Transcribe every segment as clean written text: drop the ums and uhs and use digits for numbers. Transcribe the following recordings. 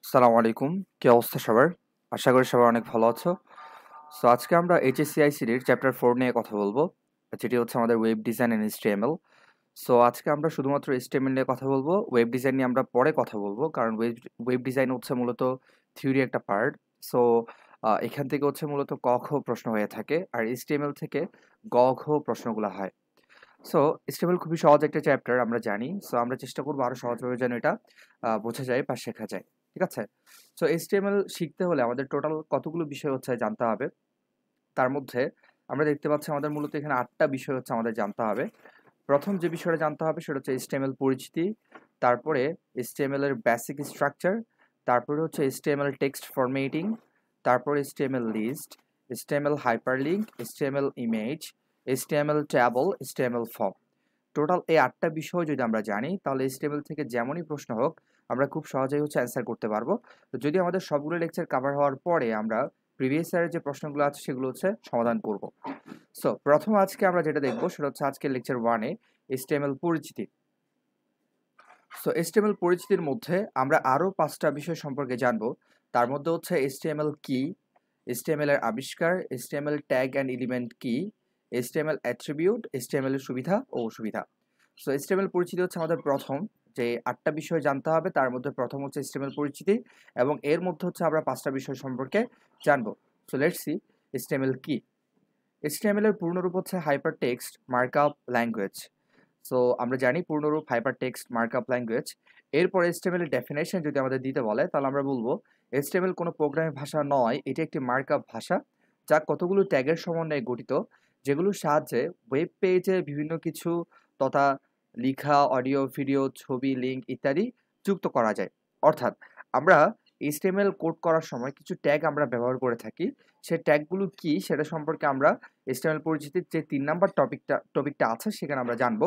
আসসালামু আলাইকুম। কি অবস্থা সবার? আশা করি সবাই অনেক ভালো আছো। সো আজকে আমরা HSC ICTর চ্যাপ্টার 4 নিয়ে কথা বলবো। যেটি হচ্ছে আমাদের web design and HTML। So আজকে আমরা শুধুমাত্র HTML নিয়ে কথা বলবো। ওয়েব ডিজাইন নিয়ে আমরা পরে কথা বলবো। কারণ ওয়েব ডিজাইন হচ্ছে মূলত থিওরি একটা পার্ট। সো এখান থেকে হচ্ছে মূলত ক, খ প্রশ্ন হয়ে থাকে। আর HTML থেকে গ, ঘ প্রশ্নগুলো হয়। সো HTML খুবই সহজ একটা চ্যাপ্টার আমরা জানি। সো আমরা চেষ্টা করবো আরো সহজভাবে যেন এটা বোঝা যায় বা শেখা যায়। ঠিক আছে? সো HTML শিখতে হলে আমাদের টোটাল কতগুলো বিষয় হচ্ছে জানতে হবে। তার মধ্যে আমরা দেখতে পাচ্ছি আমাদের মূলত এখানে ৮ টা বিষয় হচ্ছে আমাদের জানতে হবে। প্রথম যে বিষয়টা জানতে হবে সেটা হচ্ছে HTML পরিচিতি, তারপরে HTML এর বেসিক স্ট্রাকচার, তারপরে হচ্ছে HTML টেক্সট ফরম্যাটিং, তারপর HTML list, HTML hyperlink, HTML image, HTML table, HTML form. Total এই ৮ টা বিষয় যদি আমরা জানি তাহলে HTML থেকে যেমনই প্রশ্ন হোক আমরা খুব সহজেই হচ্ছে অ্যান্সার করতে পারবো। তো যদি আমাদের সবগুলো লেকচার কভার হওয়ার পরে আমরা প্রিভিয়াস ইয়ারের যে প্রশ্নগুলো আছে সেগুলো হচ্ছে সমাধান করব। সো প্রথম আজকে আমরা যেটা দেখবো সেটা হচ্ছে আজকে লেকচার 1 এ HTML পরিচিতি। সো HTML পরিচিতির মধ্যে আমরা আরো 5টা বিষয় সম্পর্কে জানবো। তার মধ্যে হচ্ছে HTML কি, HTML এর আবিষ্কার, HTML ট্যাগ অ্যান্ড এলিমেন্ট কি, HTML অ্যাট্রিবিউট, HTML এর সুবিধা ও অসুবিধা। সো HTML পরিচিতি হচ্ছে আমাদের প্রথম যে 8টা বিষয় জানতে হবে। তার মধ্যে প্রথম হচ্ছে HTML পরিচিতি এবং এর মধ্যে হচ্ছে আমরা 5টা বিষয় সম্পর্কে জানবো। সো লেটস সি HTML কি। HTML এর পূর্ণরূপ হচ্ছে hyper text markup language. So আমরা জানি পূর্ণরূপ হাইপার টেক্সট মার্কআপ ল্যাঙ্গুয়েজ। এরপর HTML এর ডেফিনেশন যদি আমাদের দিতে বলে তাহলে আমরা বলবো HTML কোনো প্রোগ্রামিং ভাষা নয়, এটি একটি মার্কআপ ভাষা যা কতগুলো ট্যাগের সমন্বয়ে গঠিত, যেগুলোর সাহায্যে ওয়েব পেজে বিভিন্ন কিছু তথা লিখা, অডিও, ভিডিও, ছবি, লিঙ্ক ইত্যাদি যুক্ত করা যায়। অর্থাৎ আমরা HTML কোড করার সময় কিছু ট্যাগ আমরা ব্যবহার করে থাকি। সেই ট্যাগগুলো কি সেটা সম্পর্কে আমরা HTML পরিচিতির যে ৩ নাম্বার টপিকটা আছে সেখানে আমরা জানবো।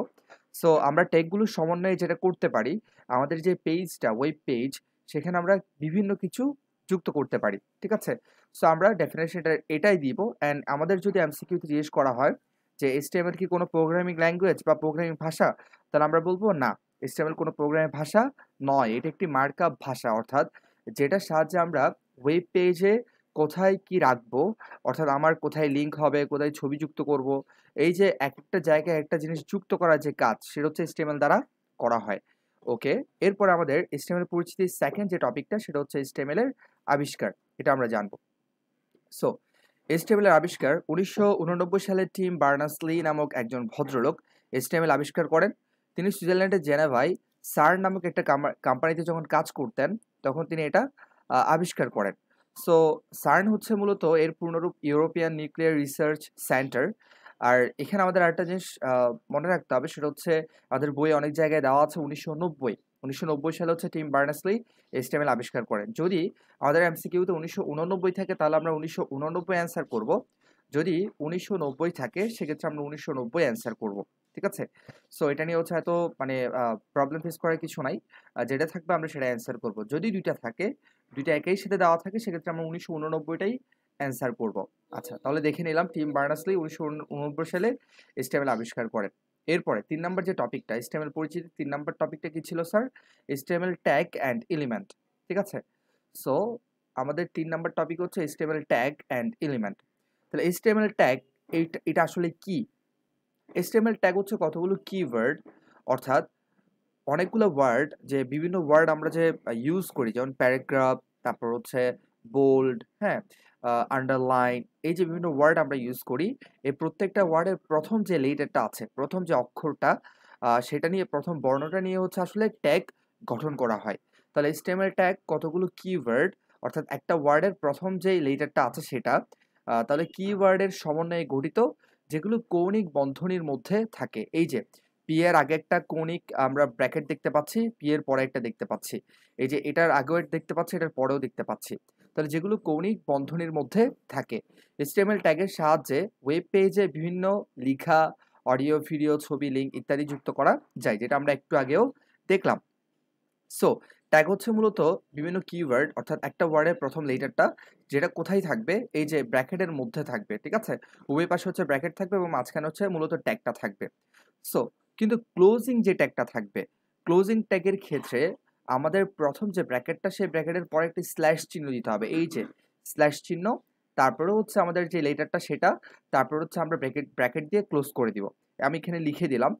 সো আমরা ট্যাগগুলোর সমন্বয়ে যেটা করতে পারি, আমাদের যে পেজটা ওয়েব পেজ সেখানে আমরা বিভিন্ন কিছু যুক্ত করতে পারি। ঠিক আছে? সো আমরা ডেফিনেশনটা এটাই দিব অ্যান্ড আমাদের যদি এমসিকিউতে জিজ্ঞেস করা হয় যে HTML কি কোনো প্রোগ্রামিং ল্যাঙ্গুয়েজ বা প্রোগ্রামিং ভাষা? তাহলে আমরা বলব না, HTML কোনো প্রোগ্রামিং ভাষা নয়। এটা একটি মার্কআপ ভাষা অর্থাৎ যেটার সাহায্যে আমরা ওয়েব পেজে কোথায় কি রাখবো, অর্থাৎ আমার কোথায় লিঙ্ক হবে, কোথায় ছবি যুক্ত করব, এই যে একটা জায়গায় একটা জিনিস যুক্ত করার যে কাজ সেটা হচ্ছে HTML দ্বারা করা হয়। ওকে, এরপর আমাদের HTML পরিচিতির সেকেন্ড যে টপিকটা সেটা হচ্ছে HTML এর আবিষ্কার। এটা আমরা জানবো। সো HTML এর আবিষ্কার 1989 সালে টিম বার্নার্স-লি নামক একজন ভদ্রলোক HTML আবিষ্কার করেন। তিনি সুইজারল্যান্ডের জেনেভায় সার্ন নামক একটা কোম্পানিতে যখন কাজ করতেন তখন তিনি এটা আবিষ্কার করেন। সো সার্ন হচ্ছে মূলত এর পূর্ণরূপ ইউরোপিয়ান নিউক্লিয়ার রিসার্চ সেন্টার। আর এখানে আমাদের আরেকটা জিনিস মনে রাখতে হবে সেটা হচ্ছে আমাদের বইয়ে অনেক জায়গায় দেওয়া আছে 1990 সালে হচ্ছে টিম বার্নার্স-লি HTML আবিষ্কার করেন। যদি আমাদের এমসিকিউতে 1989 থাকে তাহলে আমরা 1989 অ্যান্সার করব। যদি 1990 থাকে সেক্ষেত্রে আমরা 1990 অ্যান্সার করব। ঠিক আছে? সো এটা নিয়ে হচ্ছে এত মানে প্রবলেম ফেস করার কিছু নাই। যেটা থাকবে আমরা সেটা অ্যান্সার করব। যদি ২টা থাকে, ২টা একই সাথে দেওয়া থাকে সেক্ষেত্রে আমরা 1989 টাই অ্যান্সার করব। আচ্ছা, তাহলে দেখে নিলাম টিম বার্নার্স-লি 1989 সালে HTML আবিষ্কার করেন। এরপরে ৩ নাম্বার যে টপিকটা HTML পরিচিতি ৩ নাম্বার টপিকটা কি ছিল sir? HTML tag and element. ঠিক আছে? সো আমাদের ৩ নাম্বার টপিক হচ্ছে HTML ট্যাগ অ্যান্ড এলিমেন্ট। তাহলে HTML ট্যাগ এটা আসলে কি? HTML ট্যাগ হচ্ছে কতগুলো কিওয়ার্ড, অর্থাৎ অনেকগুলো ওয়ার্ড, যে বিভিন্ন ওয়ার্ড আমরা যে ইউজ করি যেমন প্যারাগ্রাফ, তারপর হচ্ছে বোল্ড, হ্যাঁ? আন্ডারলাইন, এই যে বিভিন্ন ওয়ার্ড আমরা ইউজ করি, এই প্রত্যেকটা ওয়ার্ডের প্রথম যে লেটারটা আছে, প্রথম যে অক্ষরটা সেটা নিয়ে প্রথম বর্ণটা নিয়ে হচ্ছে আসলে ট্যাগ গঠন করা হয়। তাহলে HTML ট্যাগ কতগুলো কিওয়ার্ড, অর্থাৎ একটা ওয়ার্ডের প্রথম যে লেটারটা আছে সেটা তাহলে কিওয়ার্ডের সমন্বয়ে গঠিত, যেগুলো কৌণিক বন্ধনীর মধ্যে থাকে। এই যে পি এর আগে একটা কৌণিক আমরা ব্র্যাকেট দেখতে পাচ্ছি, পি এর পরে একটা দেখতে পাচ্ছি, এই যে এটার আগেও দেখতে পাচ্ছি, এটার পরেও দেখতে পাচ্ছি। তাহলে যেগুলো কৌণিক বন্ধনীর মধ্যে থাকে, HTML ট্যাগের সাহায্যে ওয়েব পেজে বিভিন্ন লিখা, অডিও, ভিডিও, ছবি, লিঙ্ক ইত্যাদি যুক্ত করা যায়, যেটা আমরা একটু আগেও দেখলাম। সো ট্যাগ হচ্ছে মূলত বিভিন্ন কিওয়ার্ড, অর্থাৎ একটা ওয়ার্ডের প্রথম লেটারটা যেটা কোথায় থাকবে, এই যে ব্র্যাকেটের মধ্যে থাকবে। ঠিক আছে? উভয় পাশে হচ্ছে ব্র্যাকেট থাকবে এবং মাঝখানে হচ্ছে মূলত ট্যাগটা থাকবে। সো কিন্তু ক্লোজিং যে ট্যাগটা থাকবে, ক্লোজিং ট্যাগের ক্ষেত্রে আমাদের প্রথম যে ব্র্যাকেটটা সেই ব্র্যাকেটের পরে একটি স্ল্যাশ চিহ্ন দিতে হবে, এই যে স্ল্যাশ চিহ্ন, তারপরে হচ্ছে আমাদের যে লেটারটা সেটা, তারপর হচ্ছে আমরা ব্র্যাকেট দিয়ে ক্লোজ করে দিব। আমি এখানে লিখে দিলাম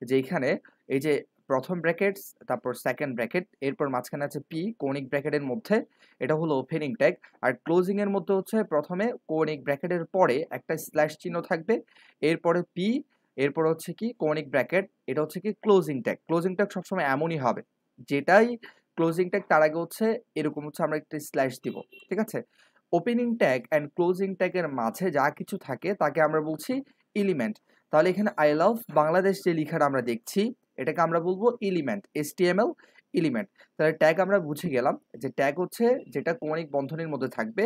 যে এখানে এই যে প্রথম ব্র্যাকেট, তারপর সেকেন্ড ব্র্যাকেট, এরপর মাঝখানে আছে পি কৌণিক ব্র্যাকেটের মধ্যে, এটা হলো ওপেনিং ট্যাগ। আর ক্লোজিং এর মধ্যে হচ্ছে প্রথমে কৌণিক ব্র্যাকেটের পরে একটা স্ল্যাশ চিহ্ন থাকবে, এরপরে পি, এরপর হচ্ছে কি কৌণিক ব্র্যাকেট, এটা হচ্ছে কি ক্লোজিং ট্যাগ। ক্লোজিং ট্যাগ সবসময় এমনই হবে, যেটাই ক্লোজিং ট্যাগ তার আগে হচ্ছে এরকম হচ্ছে আমরা একটা স্ল্যাশ দিব, ঠিক আছে। ওপেনিং ট্যাগ অ্যান্ড ক্লোজিং ট্যাগের মাঝে যা কিছু থাকে তাকে আমরা বলছি এলিমেন্ট। তাহলে এখানে আই লাভ বাংলাদেশ যে লেখাটা আমরা দেখছি এটাকে আমরা বলবো এলিমেন্ট, HTML এলিমেন্ট। তাহলে ট্যাগ আমরা বুঝে গেলাম যে ট্যাগ হচ্ছে যেটা কৌণিক বন্ধনীর মধ্যে থাকবে,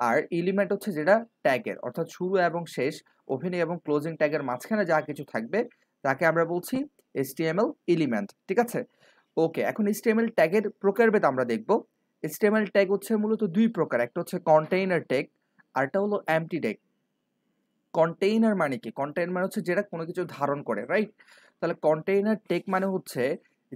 আর এলিমেন্ট হচ্ছে যেটা ট্যাগের অর্থাৎ শুরু এবং শেষ, ওপেনিং এবং ক্লোজিং ট্যাগের মাঝখানে যা কিছু থাকবে তাকে আমরা বলছি HTML এলিমেন্ট, ঠিক আছে। ওকে, এখন HTML ট্যাগের প্রকারভেদ আমরা দেখব। HTML ট্যাগ হচ্ছে মূলত দুই প্রকার, একটা হচ্ছে কন্টেইনার ট্যাগ, আরটা হলো এমটি ট্যাগ। কন্টেইনার মানে কি? কন্টেইনার মানে হচ্ছে যেটা কোনো কিছু ধারণ করে, রাইট? তাহলে কন্টেইনার ট্যাগ মানে হচ্ছে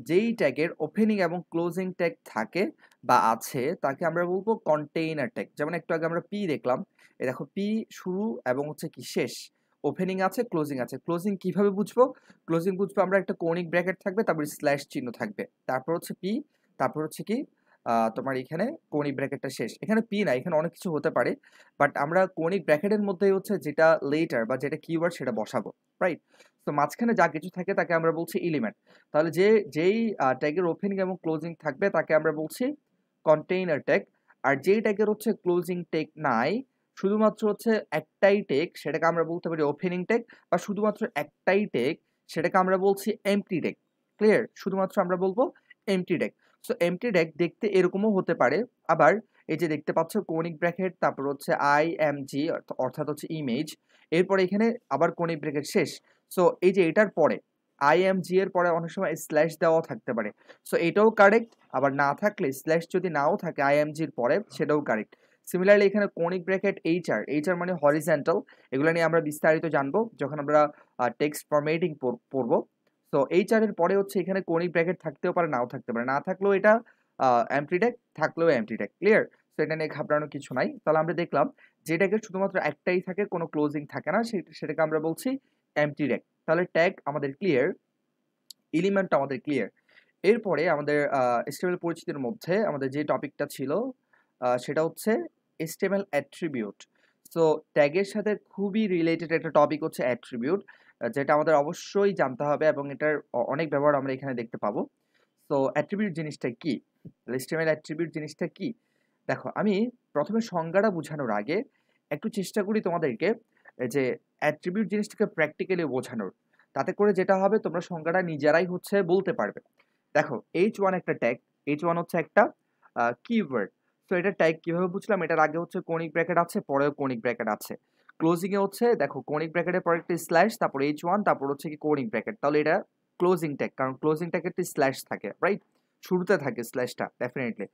যেই ট্যাগের ওপেনিং এবং ক্লোজিং ট্যাগ থাকে বা আছে তাকে আমরা বলবো কন্টেইনার ট্যাগ। যেমন একটু আগে আমরা পি দেখলাম, এই দেখো পি শুরু এবং হচ্ছে কি শেষ, ওপেনিং আছে ক্লোজিং আছে। ক্লোজিং কিভাবে বুঝবো? ক্লোজিং বুঝবো আমরা একটা কৌণিক ব্র্যাকেট থাকবে, তারপর স্ল্যাশ চিহ্ন থাকবে, তারপর হচ্ছে পি, তারপর হচ্ছে কি তোমার এখানে কৌণিক ব্র্যাকেটটা শেষ। এখানে পি না, এখানে অনেক কিছু হতে পারে, বাট আমরা কৌণিক ব্র্যাকেটের মধ্যে হচ্ছে যেটা লেটার বা যেটা কিওয়ার্ড সেটা বসাবো, রাইট? তো মাঝখানে যা কিছু থাকে তাকে আমরা বলছি এলিমেন্ট। তাহলে যেই ট্যাগের ওপেনিং এবং ক্লোজিং থাকবে তাকে আমরা বলছি কন্টেইনার ট্যাগ। আর যেই ট্যাগের হচ্ছে ক্লোজিং ট্যাগ নাই, শুধুমাত্র হচ্ছে একটাই ট্যাগ, সেটাকে আমরা বলতে পারি ওপেনিং ট্যাগ, বা শুধুমাত্র একটাই ট্যাগ সেটাকে আমরা বলছি এমটি ট্যাগ। ক্লিয়ার? শুধুমাত্র আমরা বলবো MT tag. So MT tag দেখতে এরকমও হতে পারে, আবার এই যে দেখতে পাচ্ছ কৌণিক ব্র্যাকেট, তারপর হচ্ছে IMG অর্থাৎ হচ্ছে ইমেজ, এরপরে এখানে আবার কৌণিক ব্র্যাকেট শেষ। সো এই যে এটার পরে IMG এর পরে অনেক সময় স্ল্যাশ দেওয়াও থাকতে পারে। সো এটাও কারেক্ট, আবার না থাকলে স্ল্যাশ যদি নাও থাকে IMG এর পরে সেটাও কারেক্ট। সিমিলারলি এখানে কৌণিক ব্র্যাকেট HR মানে হরিজন্টাল, এগুলো নিয়ে আমরা বিস্তারিত জানবো যখন আমরা টেক্সট ফরম্যাটিং পড়বো। তো HR এর পরে হচ্ছে এখানে কৌণিক ব্র্যাকেট থাকতেও পারে নাও থাকতে পারে, না থাকলেও এটা এমটি ট্যাগ, থাকলেও এমটি ট্যাগ। ক্লিয়ার? তো এটা নিয়ে ঘাবড়ানোর কিছু নাই। তাহলে আমরা দেখলাম যে ট্যাগের শুধুমাত্র একটাই থাকে, কোনো ক্লোজিং থাকে না, সেটাকে আমরা বলছি এমটি ট্যাগ। তাহলে ট্যাগ আমাদের ক্লিয়ার, এলিমেন্টটা আমাদের ক্লিয়ার। এরপরে আমাদের HTML পরিচিতির মধ্যে আমাদের যে টপিকটা ছিল সেটা হচ্ছে HTML অ্যাট্রিবিউট। সো ট্যাগের সাথে খুবই রিলেটেড একটা টপিক হচ্ছে অ্যাট্রিবিউট, যেটা আমাদের অবশ্যই জানতে হবে এবং এটার অনেক ব্যবহার আমরা এখানে দেখতে পাবো। তো অ্যাট্রিবিউট জিনিসটা কি? HTML অ্যাট্রিবিউট জিনিসটা কি? দেখো, আমি প্রথমে সংজ্ঞাটা বোঝানোর আগে একটু চেষ্টা করি তোমাদেরকে যে অ্যাট্রিবিউট জিনিসটাকে প্র্যাকটিক্যালি বোঝানোর। তাতে করে যেটা হবে তোমরা সংজ্ঞাটা নিজেরাই হচ্ছে বলতে পারবে। দেখো, H1 একটা ট্যাগ, H1 হচ্ছে একটা কিওয়ার্ড। সো এটা ট্যাগ কিভাবে বুঝলাম? এটার আগে হচ্ছে কৌণিক ব্র্যাকেট আছে, পরেও কৌণিক ব্র্যাকেট আছে। ক্লোজিং এ হচ্ছে দেখো কৌণিক ব্র্যাকেটের পরে একটা স্ল্যাশ, তারপর H1, তারপর হচ্ছে কি কৌণিক ব্র্যাকেট। তাহলে এটা ক্লোজিং ট্যাগ, কারণ ক্লোজিং ট্যাগের একটা স্ল্যাশ থাকে, রাইট? শুরুতে থাকে স্ল্যাশটা ডেফিনেটলি।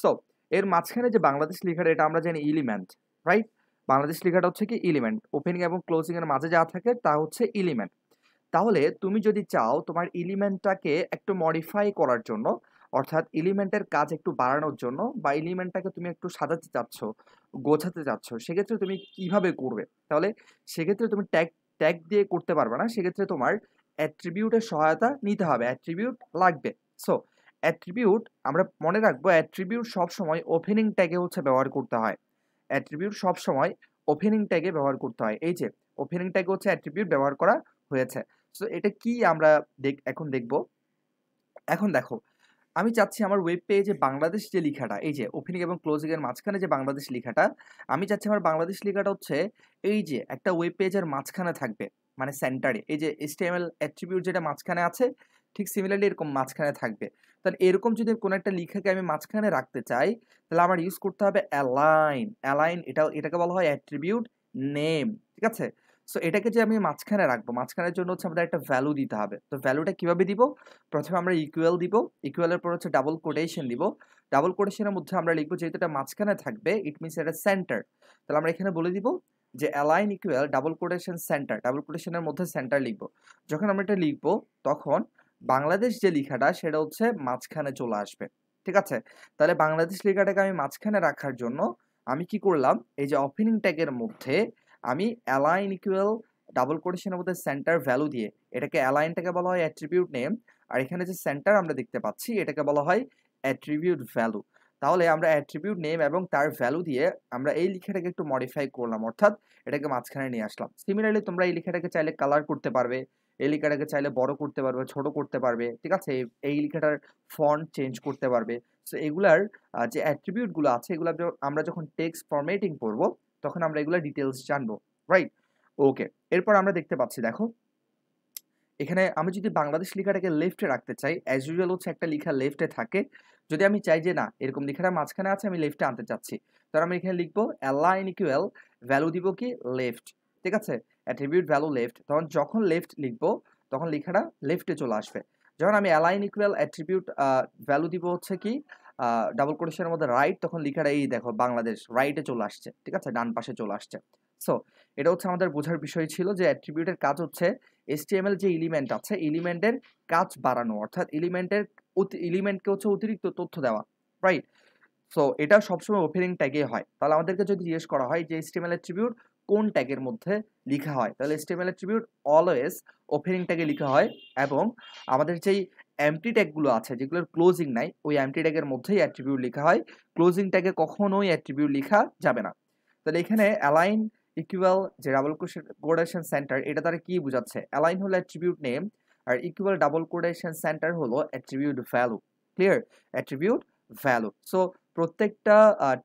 সো এর মাঝখানে যে বাংলাদেশ লেখাটা এটা আমরা জানি এলিমেন্ট, রাইট? বাংলাদেশ লেখাটা হচ্ছে কি এলিমেন্ট, ওপেনিং এবং ক্লোজিং এর মাঝে যা থাকে তা হচ্ছে এলিমেন্ট। তাহলে তুমি যদি চাও তোমার এলিমেন্টটাকে একটু মডিফাই করার জন্য, অর্থাৎ এলিমেন্টের কাজ একটু বাড়ানোর জন্য, বা এলিমেন্টটাকে তুমি একটু সাজাতে চাচ্ছ, গোছাতে চাচ্ছ, সেক্ষেত্রে তুমি কিভাবে করবে? তাহলে সেক্ষেত্রে তুমি ট্যাগ ট্যাগ দিয়ে করতে পারবে না, সেক্ষেত্রে তোমার অ্যাট্রিবিউটের সহায়তা নিতে হবে, অ্যাট্রিবিউট লাগবে। সো অ্যাট্রিবিউট আমরা মনে রাখবো, অ্যাট্রিবিউট সবসময় ওপেনিং ট্যাগে হচ্ছে ব্যবহার করতে হয়। অ্যাট্রিবিউট সবসময় ওপেনিং ট্যাগে ব্যবহার করতে হয়। এই যে ওপেনিং ট্যাগে হচ্ছে অ্যাট্রিবিউট ব্যবহার করা হয়েছে। সো এটা কি আমরা এখন দেখব। এখন দেখো, আমি চাচ্ছি আমার ওয়েব পেজে বাংলাদেশ যে লেখাটা, এই যে ওপেনিং এবং ক্লোজিং এর মাঝখানে যে বাংলাদেশ লেখাটা, আমি চাচ্ছি আমার বাংলাদেশ লেখাটা হচ্ছে এই যে একটা ওয়েব পেজের মাঝখানে থাকবে, মানে সেন্টারে। এই যে HTML অ্যাট্রিবিউট যেটা মাঝখানে আছে, ঠিক সিমিলারলি এরকম মাঝখানে থাকবে। তাহলে এরকম যদি কোনো একটা লেখাকে আমি মাঝখানে রাখতে চাই, তাহলে আমার ইউজ করতে হবে অ্যালাইন। অ্যালাইন এটাকে বলা হয় অ্যাট্রিবিউট নেম, ঠিক আছে? সো এটাকে যে আমি মাঝখানে রাখবো, মাঝখানের জন্য হচ্ছে আমাদের একটা ভ্যালু দিতে হবে। তো ভ্যালুটা কিভাবে দিব? প্রথমে আমরা ইকুয়াল দিব, ইকুয়ালের পর হচ্ছে ডাবল কোটেশন দিব। ডাবল কোটেশনের মধ্যে আমরা লিখবো যেহেতু এটা মাঝখানে থাকবে, ইট মিনস এটা সেন্টার। তাহলে আমরা এখানে বলে দিব যে align equal double quotation center, double কোটেশনের মধ্যে সেন্টার লিখবো। যখন আমরা এটা লিখবো তখন বাংলাদেশ যে লেখাটা সেটা হচ্ছে মাঝখানে চলে আসবে, ঠিক আছে? তাহলে বাংলাদেশ লেখাটাকে আমি মাঝখানে রাখার জন্য আমি কি করলাম, এই যে ওপেনিং ট্যাগের মধ্যে আমি অ্যালাইন ইকুয়াল ডাবল কোটেশনের মধ্যে সেন্টার ভ্যালু দিয়ে, এটাকে অ্যালাইনটাকে বলা হয় অ্যাট্রিবিউট নেম, আর এখানে যে সেন্টার আমরা দেখতে পাচ্ছি এটাকে বলা হয় অ্যাট্রিবিউট ভ্যালু। তাহলে আমরা অ্যাট্রিবিউট নেম এবং তার ভ্যালু দিয়ে আমরা এই লেখাটাকে একটু মডিফাই করলাম, অর্থাৎ এটাকে মাঝখানে নিয়ে আসলাম। সিমিলারলি তোমরা এই লেখাটাকে চাইলে কালার করতে পারবে, এই লেখাটাকে চাইলে বড় করতে পারবে, ছোট করতে পারবে, ঠিক আছে? এই লেখাটার ফন্ট চেঞ্জ করতে পারবে। সো এগুলার যে অ্যাট্রিবিউট গুলো আছে এগুলো আমরা যখন টেক্সট ফরম্যাটিং করব তখন আমরা এগুলা ডিটেলস জানবো, রাইট? ওকে, এরপর আমরা দেখতে পাচ্ছি, দেখো এখানে আমি যদি বাংলাদেশ লেখাটাকে লেফটে রাখতে চাই, অ্যাজ ইউজুয়াল হচ্ছে একটা লেখা লেফটে থাকে। যদি আমি চাই যে না এরকম লেখাটা মাঝখানে আছে, আমি লেফটে আনতে চাচ্ছি, তাহলে আমি এখানে লিখবো অ্যালাইন ইকুয়াল ভ্যালু দিব কি লেফট, ঠিক আছে? Attribute value left. তখন যখন লেফট লিখবো তখন লেখাটা লেফটে চলে আসবে। যখন আমি অ্যালাইন ইকুয়াল অ্যাট্রিবিউট ভ্যালু দিব হচ্ছে কি ডাবল কোটেশনের মধ্যে রাইট, তখন লেখাটা এই দেখো বাংলাদেশ রাইটে চলে আসছে, ঠিক আছে? ডান পাশে চলে আসছে। সো এটা হচ্ছে আমাদের বোঝার বিষয় ছিল যে অ্যাট্রিবিউটের কাজ হচ্ছে HTML যে এলিমেন্ট আছে এলিমেন্টের কাজ বাড়ানো, অর্থাৎ এলিমেন্টকে হচ্ছে অতিরিক্ত তথ্য দেওয়া, রাইট? সো এটা সবসময় ওপেনিং ট্যাগে হয়। তাহলে আমাদেরকে যদি জিজ্ঞেস করা হয় যে HTML অ্যাট্রিবিউট কোন ট্যাগের মধ্যে লেখা হয়, তাহলে HTML অ্যাট্রিবিউট অলওয়েজ ওপেনিং ট্যাগে লেখা হয়, এবং আমাদের যেই এমটি ট্যাগগুলো আছে যেগুলোর ক্লোজিং নাই ওই এমটি ট্যাগের মধ্যেই অ্যাট্রিবিউট লেখা হয়, ক্লোজিং ট্যাগে কখনোই অ্যাট্রিবিউট লেখা যাবে না। তাহলে এখানে অ্যালাইন ইকুয়াল যে ডাবল কোটেশন সেন্টার, এটা দ্বারা কি বোঝাচ্ছে? অ্যালাইন হলো অ্যাট্রিবিউট নেম, আর ইকুয়াল ডাবল কোটেশন সেন্টার হলো attribute value. Clear? Attribute value. So প্রত্যেকটা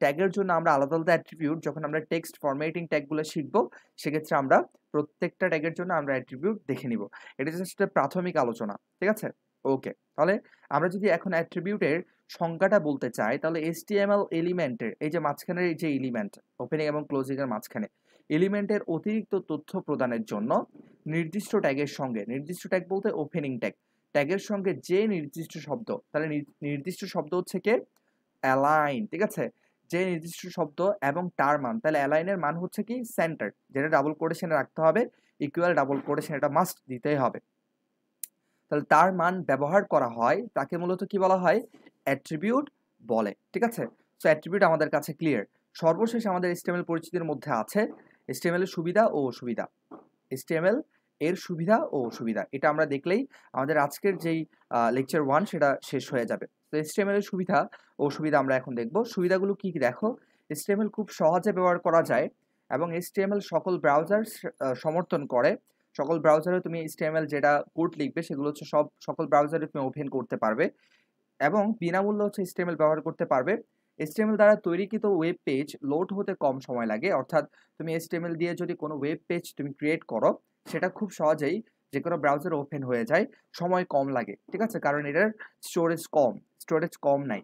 ট্যাগের জন্য আমরা আলাদা আলাদা অ্যাট্রিবিউট, যখন আমরা টেক্সট ফরম্যাটিং ট্যাগগুলো শিখবো সেক্ষেত্রে আমরা প্রত্যেকটা ট্যাগের জন্য আমরা অ্যাট্রিবিউট দেখে নিব। এটা জাস্ট প্রাথমিক আলোচনা, ঠিক আছে? ওকে, তাহলে আমরা যদি এখন অ্যাট্রিবিউটের সংজ্ঞাটা বলতে চাই, তাহলে HTML এলিমেন্টের এই যে মাঝখানের এই যে এলিমেন্ট ওপেনিং এবং ক্লোজিং এর মাঝখানে এলিমেন্টের অতিরিক্ত তথ্য প্রদানের জন্য নির্দিষ্ট ট্যাগের সঙ্গে, নির্দিষ্ট ট্যাগ বলতে ওপেনিং ট্যাগ, ট্যাগের সঙ্গে যে নির্দিষ্ট শব্দ, তাহলে নির্দিষ্ট শব্দ হচ্ছে কি অ্যালাইন, ঠিক আছে? যে নির্দিষ্ট শব্দ এবং তার মান, তাহলে অ্যালাইনের মান হচ্ছে কি সেন্টার, যেটা ডাবল কোটেশনে রাখতে হবে, ইকুয়াল ডাবল কোটেশন, এটা মাস্ট দিতেই হবে। তাহলে তার মান ব্যবহার করা হয় তাকে মূলত কি বলা হয়? অ্যাট্রিবিউট বলে, ঠিক আছে? সো অ্যাট্রিবিউট আমাদের কাছে ক্লিয়ার। সর্বশেষ আমাদের HTML পরিচিতির মধ্যে আছে HTML এর সুবিধা ও অসুবিধা। HTML এর সুবিধা ও অসুবিধা, এটা আমরা দেখলেই আমাদের আজকের যেই লেকচার 1 সেটা শেষ হয়ে যাবে। তো HTML এর সুবিধা ও অসুবিধা আমরা এখন দেখব। সুবিধাগুলো কি কি দেখো, HTML খুব সহজে ব্যবহার করা যায় এবং HTML সকল ব্রাউজার সমর্থন করে। সকল ব্রাউজারে তুমি HTML যেটা কোড লিখবে সেগুলো হচ্ছে সকল ব্রাউজারে তুমি ওপেন করতে পারবে এবং বিনামূল্যে হচ্ছে HTML ব্যবহার করতে পারবে। HTML দ্বারা তৈরিকৃত ওয়েব পেজ লোড হতে কম সময় লাগে, অর্থাৎ তুমি HTML দিয়ে যদি কোনো ওয়েব পেজ তুমি ক্রিয়েট করো সেটা খুব সহজেই যে কোনো ব্রাউজারে ওপেন হয়ে যায়, সময় কম লাগে, ঠিক আছে? কারণ এটার স্টোরেজ কম নাই।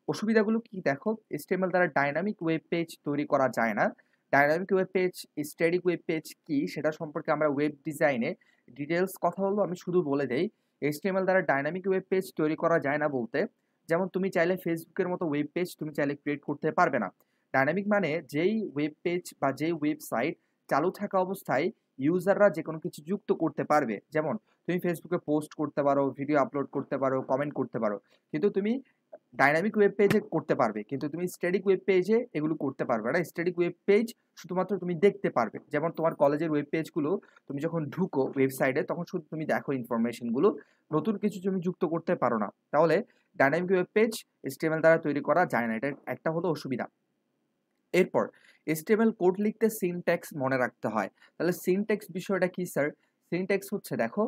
অসুবিধাগুলো কি দেখো, HTML দ্বারা ডাইনামিক ওয়েব পেজ তৈরি করা যায় না। Dynamic web page, static web page কি সেটা সম্পর্কে আমরা ওয়েব ডিজাইনে ডিটেলস কথা বলবো, আমি শুধু বলে দেই HTML দ্বারা ডাইনামিক ওয়েব পেজ তৈরি করা যায় না বলতে, যেমন তুমি চাইলে ফেসবুকের মতো ওয়েব পেজ তুমি চাইলে ক্রিয়েট করতে পারবে না। ডাইনামিক মানে যেই ওয়েব পেজ বা যেই ওয়েবসাইট চালু থাকা অবস্থায় ইউজাররা যে কোনো কিছু যুক্ত করতে পারবে, যেমন তুমি ফেসবুকে পোস্ট করতে পারো, ভিডিও আপলোড করতে পারো, কমেন্ট করতে পারো, কিন্তু তুমি ডাইনামিক ওয়েব পেজে করতে পারবে, কিন্তু তুমি স্ট্যাটিক ওয়েব পেজে এগুলো করতে পারবে না। স্ট্যাটিক ওয়েব পেজ শুধুমাত্র তুমি দেখতে পারবে, যেমন তোমার কলেজের ওয়েব পেজগুলো তুমি যখন ঢুকো ওয়েবসাইটে তখন শুধু তুমি দেখো ইনফরমেশনগুলো, নতুন কিছু তুমি যুক্ত করতে পারো না। তাহলে ডাইনামিক ওয়েব পেজ HTML দ্বারা তৈরি করা যায় না, এটা একটা হলো অসুবিধা। এরপর HTML কোড লিখতে সিনট্যাক্স মনে রাখতে হয়। তাহলে সিনট্যাক্স বিষয়টা কি স্যার? সিনট্যাক্স হচ্ছে দেখো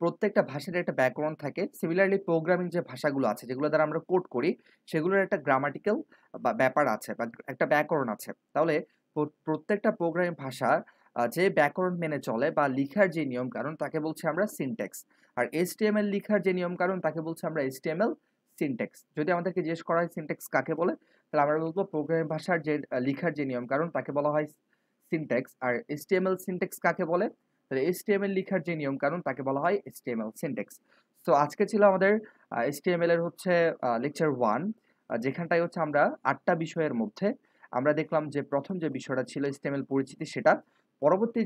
প্রত্যেকটা ভাষার একটা ব্যাকরণ থাকে। সিমিলারলি প্রোগ্রামিং যে ভাষাগুলো আছে যেগুলো দ্বারা আমরা কোড করি সেগুলোর একটা গ্রামাটিক্যাল বা ব্যাপার আছে বা একটা ব্যাকরণ আছে। তাহলে প্রত্যেকটা প্রোগ্রামিং ভাষা যে ব্যাকরণ মেনে চলে বা লিখার যে নিয়ম কানুন তাকে বলছি আমরা সিনট্যাক্স। আর HTML লিখার যে নিয়ম কানুন তাকে বলছি আমরা HTML সিনট্যাক্স। যদি আমাদেরকে জিজ্ঞেস করা হয় সিনট্যাক্স কাকে বলে, তাহলে আমরা বলবো প্রোগ্রামিং ভাষার যে লিখার যে নিয়ম কানুন তাকে বলা হয় সিনট্যাক্স। আর HTML সিনট্যাক্স কাকে বলে? তাহলে HTML লিখার যে নিয়ম কানুন তাকে বলা হয় HTML সিনট্যাক্স। তো আজকে ছিল আমাদের HTML এর হচ্ছে লেকচার 1, যেখানটায় হচ্ছে আমরা 8টা বিষয়ের মধ্যে আমরা দেখলাম যে প্রথম যে বিষয়টা ছিল HTML পরিচিতি, সেটা পরবর্তী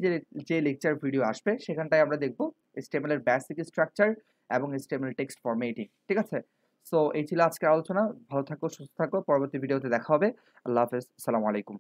যে লেকচার ভিডিও আসবে সেখানটায় আমরা দেখব HTML এর বেসিক স্ট্রাকচার এবং HTML টেক্সট ফরম্যাটিং, ঠিক আছে? সো এই ছিল আজকের আলোচনা। ভালো থাকো, সুস্থ থাকো। পরবর্তী ভিডিওতে দেখা হবে। আল্লাহ হাফেজ। আসসালামু আলাইকুম।